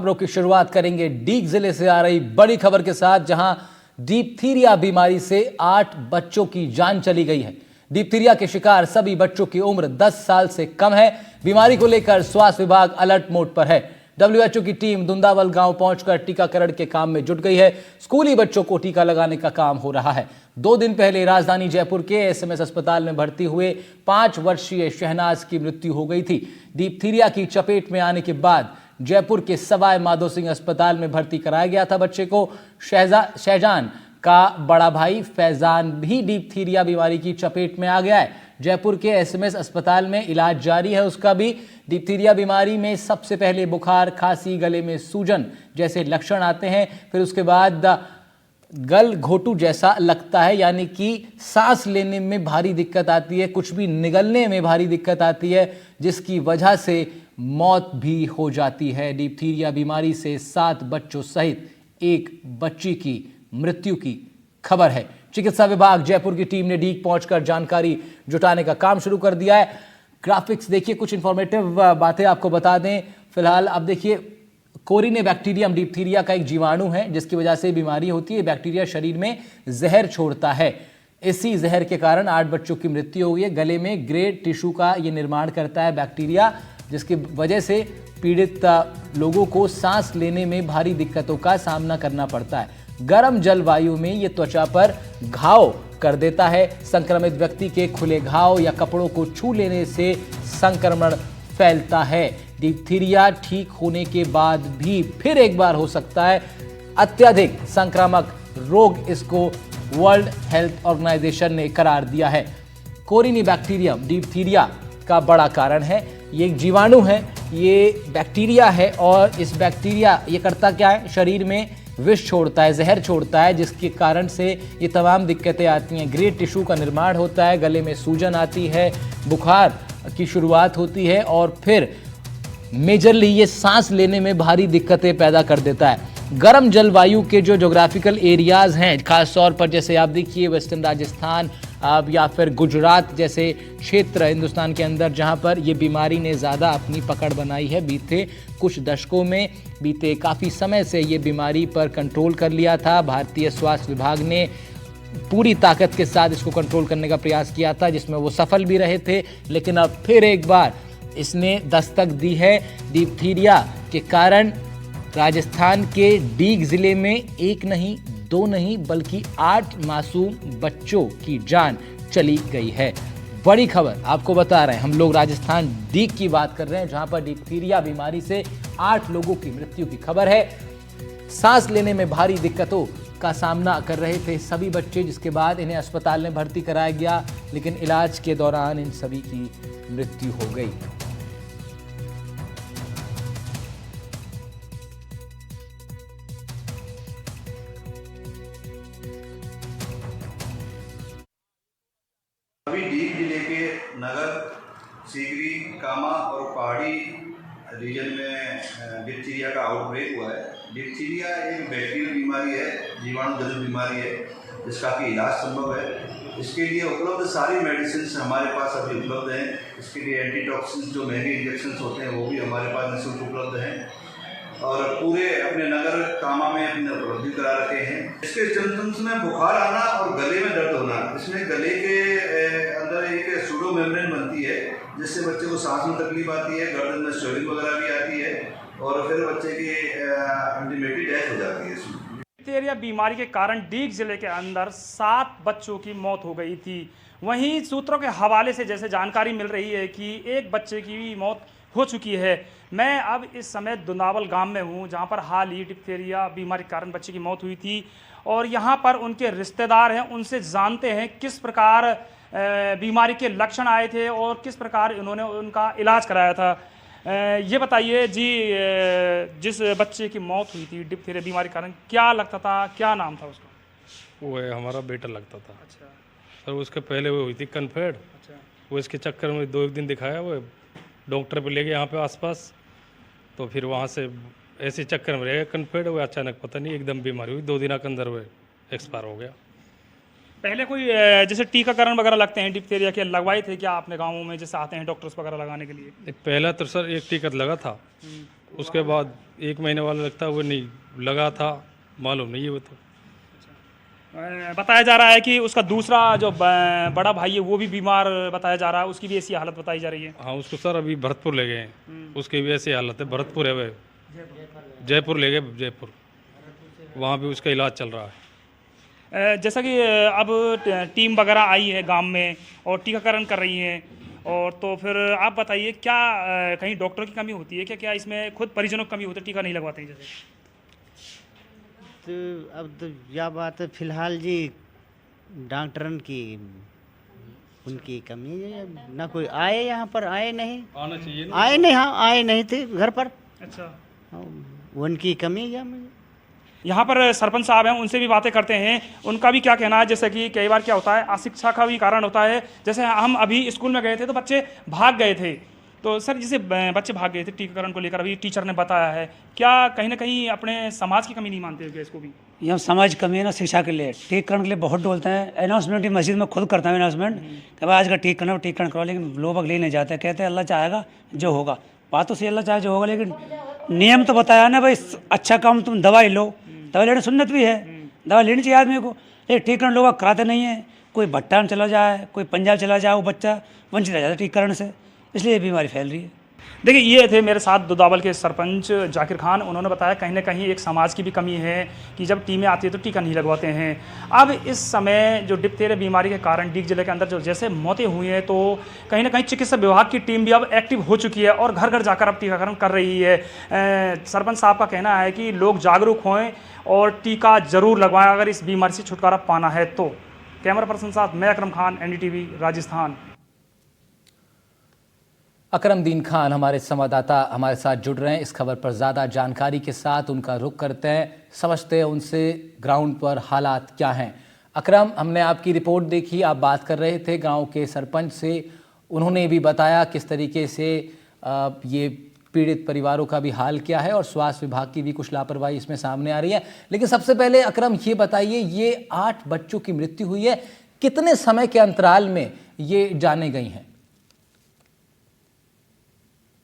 खबरों की शुरुआत करेंगे डीग जिले से आ रही बड़ी खबर के साथ, जहां डिप्थीरिया बीमारी से 8 बच्चों की जान चली गई है। डिप्थीरिया के शिकार सभी बच्चों की उम्र 10 साल से कम है। बीमारी को लेकर स्वास्थ्य विभाग अलर्ट मोड पर है। डब्ल्यूएचओ की टीम दुंदावल गांव पहुंचकर टीकाकरण के काम में जुट गई है। स्कूली बच्चों को टीका लगाने का काम हो रहा है। 2 दिन पहले राजधानी जयपुर के एसएमएस अस्पताल में भर्ती हुए 5 वर्षीय शहनाज की मृत्यु हो गई थी। डिप्थीरिया की चपेट में आने के बाद जयपुर के सवाई माधो सिंह अस्पताल में भर्ती कराया गया था। बच्चे को शहजान का बड़ा भाई फैजान भी डिप्थीरिया बीमारी की चपेट में आ गया है। जयपुर के एसएमएस अस्पताल में इलाज जारी है उसका भी। डिप्थीरिया बीमारी में सबसे पहले बुखार, खांसी, गले में सूजन जैसे लक्षण आते हैं। फिर उसके बाद गल घोटू जैसा लगता है, यानी कि सांस लेने में भारी दिक्कत आती है, कुछ भी निगलने में भारी दिक्कत आती है, जिसकी वजह से मौत भी हो जाती है। डिप्थीरिया बीमारी से 7 बच्चों सहित 1 बच्ची की मृत्यु की खबर है। चिकित्सा विभाग जयपुर की टीम ने डीग पहुंचकर जानकारी जुटाने का काम शुरू कर दिया है। ग्राफिक्स देखिए, कुछ इंफॉर्मेटिव बातें आपको बता दें। फिलहाल अब देखिए, कोरिनेबैक्टीरियम डिप्थीरिया का एक जीवाणु है जिसकी वजह से बीमारी होती है। बैक्टीरिया शरीर में जहर छोड़ता है। इसी जहर के कारण 8 बच्चों की मृत्यु हो गई है। गले में ग्रे टिश्यू का ये निर्माण करता है बैक्टीरिया, जिसकी वजह से पीड़ित लोगों को सांस लेने में भारी दिक्कतों का सामना करना पड़ता है। गर्म जलवायु में ये त्वचा पर घाव कर देता है। संक्रमित व्यक्ति के खुले घाव या कपड़ों को छू लेने से संक्रमण फैलता है। डिप्थीरिया ठीक होने के बाद भी फिर एक बार हो सकता है। अत्यधिक संक्रामक रोग इसको वर्ल्ड हेल्थ ऑर्गेनाइजेशन ने करार दिया है। कोरिनेबैक्टीरियम डिप्थीरिया का बड़ा कारण है। ये एक जीवाणु है, ये बैक्टीरिया है, और इस बैक्टीरिया ये करता क्या है, शरीर में विष छोड़ता है, जहर छोड़ता है, जिसके कारण से ये तमाम दिक्कतें आती हैं। ग्रे टिश्यू का निर्माण होता है, गले में सूजन आती है, बुखार की शुरुआत होती है, और फिर मेजरली ये सांस लेने में भारी दिक्कतें पैदा कर देता है। गर्म जलवायु के जो ज्योग्राफिकल एरियाज हैं, खास तौर पर जैसे आप देखिए वेस्टर्न राजस्थान या फिर गुजरात जैसे क्षेत्र हिंदुस्तान के अंदर, जहां पर ये बीमारी ने ज़्यादा अपनी पकड़ बनाई है। बीते कुछ दशकों में, बीते काफ़ी समय से ये बीमारी पर कंट्रोल कर लिया था। भारतीय स्वास्थ्य विभाग ने पूरी ताकत के साथ इसको कंट्रोल करने का प्रयास किया था, जिसमें वो सफल भी रहे थे। लेकिन अब फिर एक बार इसने दस्तक दी है। डिप्थीरिया के कारण राजस्थान के डीग जिले में 1 नहीं, 2 नहीं, बल्कि 8 मासूम बच्चों की जान चली गई है। बड़ी खबर आपको बता रहे हैं, हम लोग राजस्थान डीग की बात कर रहे हैं, जहां पर डिप्थीरिया बीमारी से 8 लोगों की मृत्यु की खबर है। सांस लेने में भारी दिक्कतों का सामना कर रहे थे सभी बच्चे, जिसके बाद इन्हें अस्पताल में भर्ती कराया गया, लेकिन इलाज के दौरान इन सभी की मृत्यु हो गई। अभी डीग जिले के नगर, सीगरी, कामा और पहाड़ी रीजन में डिप्थीरिया का आउटब्रेक हुआ है। डिप्थीरिया एक बैक्टीरियल बीमारी है, जीवाणुजन्य बीमारी है, जिसका कि इलाज संभव है। इसके लिए उपलब्ध सारी मेडिसिन हमारे पास अभी उपलब्ध हैं। इसके लिए एंटीटॉक्सिन्स जो महंगे इंजेक्शन होते हैं वो भी हमारे पास निःशुल्क उपलब्ध हैं, और पूरे अपने नगर कामा में अपने उपलब्धि करा रखे हैं। इसके सिम्टम्स में बुखार आना और गले में दर्द होना। इसमें गले के अंदर एक सूडो मेम्ब्रेन बनती है, जिससे बच्चे को सांस में तकलीफ आती है, गर्दन में स्वेलिंग वगैरह भी आती है, और फिर बच्चे की अल्टीमेटली डेथ हो जाती है। इसमें डिप्थीरिया बीमारी के कारण डीग जिले के अंदर 7 बच्चों की मौत हो गई थी। वहीं सूत्रों के हवाले से जैसे जानकारी मिल रही है कि 1 बच्चे की मौत हो चुकी है। मैं अब इस समय दुंदावल गांव में हूं, जहां पर हाल ही डिप्थीरिया बीमारी के कारण बच्चे की मौत हुई थी, और यहां पर उनके रिश्तेदार हैं, उनसे जानते हैं किस प्रकार बीमारी के लक्षण आए थे और किस प्रकार इन्होंने उनका इलाज कराया था। ये बताइए जी, जिस बच्चे की मौत हुई थी डिप्थीरिया बीमारी के कारण, क्या लगता था, क्या नाम था उसका? वो है हमारा बेटा लगता था। अच्छा। सर उसके पहले वो हुई थी कन्फेड। अच्छा। वो इसके चक्कर में 2 दिन दिखाया, वो डॉक्टर पे ले गए यहाँ पे आसपास, तो फिर वहाँ से ऐसे चक्कर में रह गया कन्फेड। वो अचानक पता नहीं एकदम बीमारी हुई, 2 दिन के अंदर वो एक्सपायर हो गया। पहले कोई जैसे टीकाकरण वगैरह लगते हैं डिप्थीरिया के, लगवाए थे क्या आपने गाँवों में, जैसे आते हैं डॉक्टर्स वगैरह लगाने के लिए? पहला तो सर एक टिकट लगा था, उसके बाद 1 महीने वाला लगता है वो नहीं लगा था, मालूम नहीं है वो तो। बताया जा रहा है कि उसका दूसरा जो बड़ा भाई है वो भी बीमार बताया जा रहा है, उसकी भी ऐसी हालत बताई जा रही है। हाँ उसको सर अभी भरतपुर ले गए हैं, उसकी भी ऐसी हालत है, भरतपुर है वह, जयपुर ले गए, जयपुर, वहाँ भी उसका इलाज चल रहा है। जैसा कि अब टीम वगैरह आई है गांव में और टीकाकरण कर रही है, और तो फिर आप बताइए क्या कहीं डॉक्टर की कमी होती है क्या, क्या इसमें खुद परिजनों की कमी होती है, टीका नहीं लगवाते हैं जैसे? तो अब तो यह बात है फिलहाल जी, डॉक्टरन की उनकी कमी है, ना कोई आए यहाँ पर, आए नहीं, आना चाहिए ना। आए नहीं, हाँ आए नहीं थे घर पर। अच्छा, हाँ, उनकी कमी है मुझे। यहाँ पर सरपंच साहब हैं, उनसे भी बातें करते हैं, उनका भी क्या कहना है। जैसे कि कई बार क्या होता है, अशिक्षा का भी कारण होता है। जैसे हम अभी स्कूल में गए थे तो बच्चे भाग गए थे, तो सर जैसे बच्चे भाग गए थे टीकाकरण को लेकर, अभी टीचर ने बताया है, क्या कहीं ना कहीं अपने समाज की कमी नहीं मानते हो क्या इसको भी? यहाँ समाज कमी है ना, शिक्षा के लिए टीकाकरण के लिए बहुत डोलते हैं। अनाउंसमेंट मस्जिद में खुद करता हूँ अनाउंसमेंट कि भाई आज का टीकाकरण करो, लेकिन लोग ले नहीं जाते, कहते हैं अल्लाह चाहेगा जो होगा। बात तो सही, अल्लाह चाहे जो होगा, लेकिन नियम तो बताया ना भाई, अच्छा काम तुम दवाई लो, दवाई लेना सुन्नत भी है, दवाई लेनी चाहिए आदमी को, लेकिन टीकाकरण लोग कराते नहीं है। कोई भट्टा में चला जाए, कोई पंजाब चला जाए, वो बच्चा वंचित रह जाता है टीकाकरण से, इसलिए ये बीमारी फैल रही है। देखिए, ये थे मेरे साथ दुदावल के सरपंच जाकिर खान। उन्होंने बताया कहीं ना कहीं एक समाज की भी कमी है कि जब टीमें आती है तो टीका नहीं लगवाते हैं। अब इस समय जो डिप्थीरिया बीमारी के कारण डीग जिले के अंदर जो जैसे मौतें हुई हैं, तो कहीं ना कहीं चिकित्सा विभाग की टीम भी अब एक्टिव हो चुकी है और घर घर जाकर अब टीकाकरण कर रही है। सरपंच साहब का कहना है कि लोग जागरूक हों और टीका जरूर लगवाएं अगर इस बीमारी से छुटकारा पाना है तो। कैमरा पर्सन साथ मैं अकरम खान, NDTV राजस्थान। अकरमदीन खान हमारे संवाददाता हमारे साथ जुड़ रहे हैं इस खबर पर ज़्यादा जानकारी के साथ। उनका रुख करते हैं, समझते हैं उनसे ग्राउंड पर हालात क्या हैं। अकरम, हमने आपकी रिपोर्ट देखी, आप बात कर रहे थे गांव के सरपंच से, उन्होंने भी बताया किस तरीके से ये पीड़ित परिवारों का भी हाल क्या है और स्वास्थ्य विभाग की भी कुछ लापरवाही इसमें सामने आ रही है। लेकिन सबसे पहले अकरम ये बताइए, ये 8 बच्चों की मृत्यु हुई है, कितने समय के अंतराल में ये जाने गई हैं?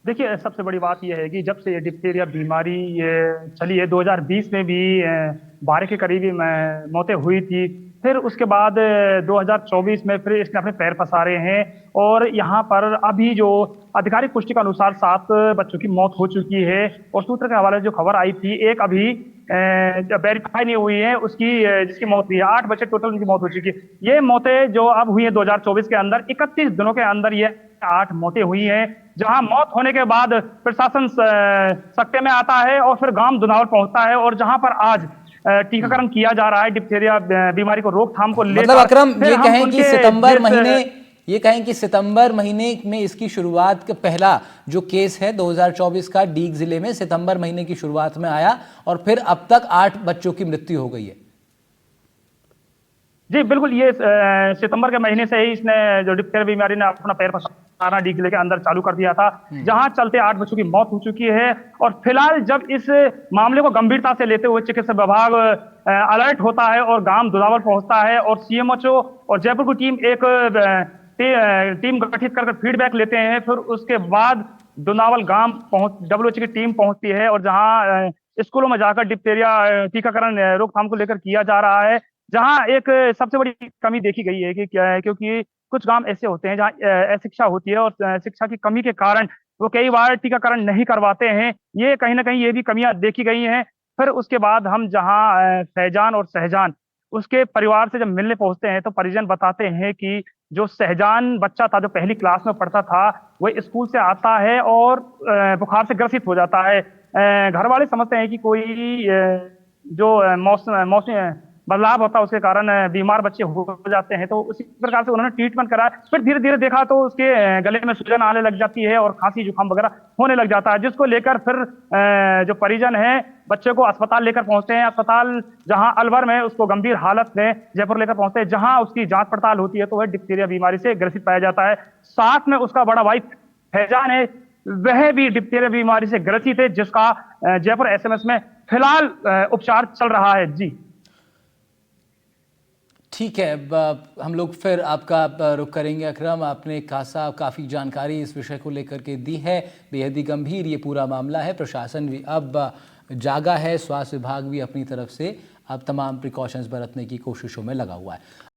देखिए, सबसे बड़ी बात यह है कि जब से ये डिप्थीरिया बीमारी ये चली है, 2020 में भी 12 के करीब मौतें हुई थी। फिर उसके बाद 2024 में फिर इसने अपने पैर पसारे हैं और यहाँ पर अभी जो आधिकारिक पुष्टि के अनुसार 7 बच्चों की मौत हो चुकी है। और सूत्र के हवाले से जो खबर आई थी, एक अभी वेरीफाई नहीं हुई है उसकी, जिसकी मौत हुई है। 8 बच्चे टोटल उनकी मौत हो चुकी है। ये मौतें जो अब हुई है 2024 के अंदर, 31 दिनों के अंदर ये 8 मौतें हुई हैं, जहां मौत होने के बाद प्रशासन सख्ते में आता है और फिर गांव दुनावल पहुंचता है, और जहां पर आज टीकाकरण किया जा रहा है डिप्थीरिया बीमारी को रोकथाम को लेकर। मतलब अकरम, ये कहें कि सितंबर महीने में इसकी शुरुआत का पहला जो केस है 2024 का डीग जिले में सितंबर महीने की शुरुआत में आया और फिर अब तक 8 बच्चों की मृत्यु हो गई है। जी बिल्कुल, ये सितंबर के महीने से ही इसने जो डिप्थीरिया बीमारी ने अपना पैर पसारना डीग जिले के अंदर चालू कर दिया था, जहां चलते 8 बच्चों की मौत हो चुकी है। और फिलहाल जब इस मामले को गंभीरता से लेते हुए चिकित्सा विभाग अलर्ट होता है और गांव दुदावल पहुंचता है और CMHO और जयपुर की टीम एक टीम गठित कर फीडबैक लेते हैं। फिर उसके बाद दुनावल गांव WHO की टीम पहुंचती है और जहां स्कूलों में जाकर डिप्थीरिया टीकाकरण रोकथाम को लेकर किया जा रहा है। जहां एक सबसे बड़ी कमी देखी गई है कि क्या है, क्योंकि कुछ गांव ऐसे होते हैं जहां अशिक्षा होती है और शिक्षा की कमी के कारण वो कई बार टीकाकरण नहीं करवाते हैं। ये कहीं ना कहीं ये भी कमियां देखी गई हैं। फिर उसके बाद हम जहां फैजान और सहजान उसके परिवार से जब मिलने पहुंचते हैं तो परिजन बताते हैं कि जो सहजान बच्चा था, जो पहली क्लास में पढ़ता था, वह स्कूल से आता है और बुखार से ग्रसित हो जाता है। घर वाले समझते हैं कि कोई जो मौसम बदलाव होता है उसके कारण बीमार बच्चे हो जाते हैं, तो उसी प्रकार से उन्होंने ट्रीटमेंट करा। फिर धीरे धीरे देखा तो उसके गले में सूजन आने लग जाती है और खांसी जुकाम वगैरह होने लग जाता है, जिसको लेकर फिर जो परिजन है बच्चे को अस्पताल लेकर पहुंचते हैं। अस्पताल जहां अलवर में उसको गंभीर हालत में जयपुर लेकर पहुंचते हैं, जहां उसकी जांच पड़ताल होती है तो वह डिप्थीरिया बीमारी से ग्रसित पाया जाता है। साथ में उसका बड़ा भाई फैजान है, वह भी डिप्थीरिया बीमारी से ग्रसित है, जिसका जयपुर SMS में फिलहाल उपचार चल रहा है। जी ठीक है, हम लोग फिर आपका रुख करेंगे अकरम। आपने काफ़ी जानकारी इस विषय को लेकर के दी है। बेहद ही गंभीर ये पूरा मामला है। प्रशासन भी अब जागा है, स्वास्थ्य विभाग भी अपनी तरफ से अब तमाम प्रिकॉशंस बरतने की कोशिशों में लगा हुआ है।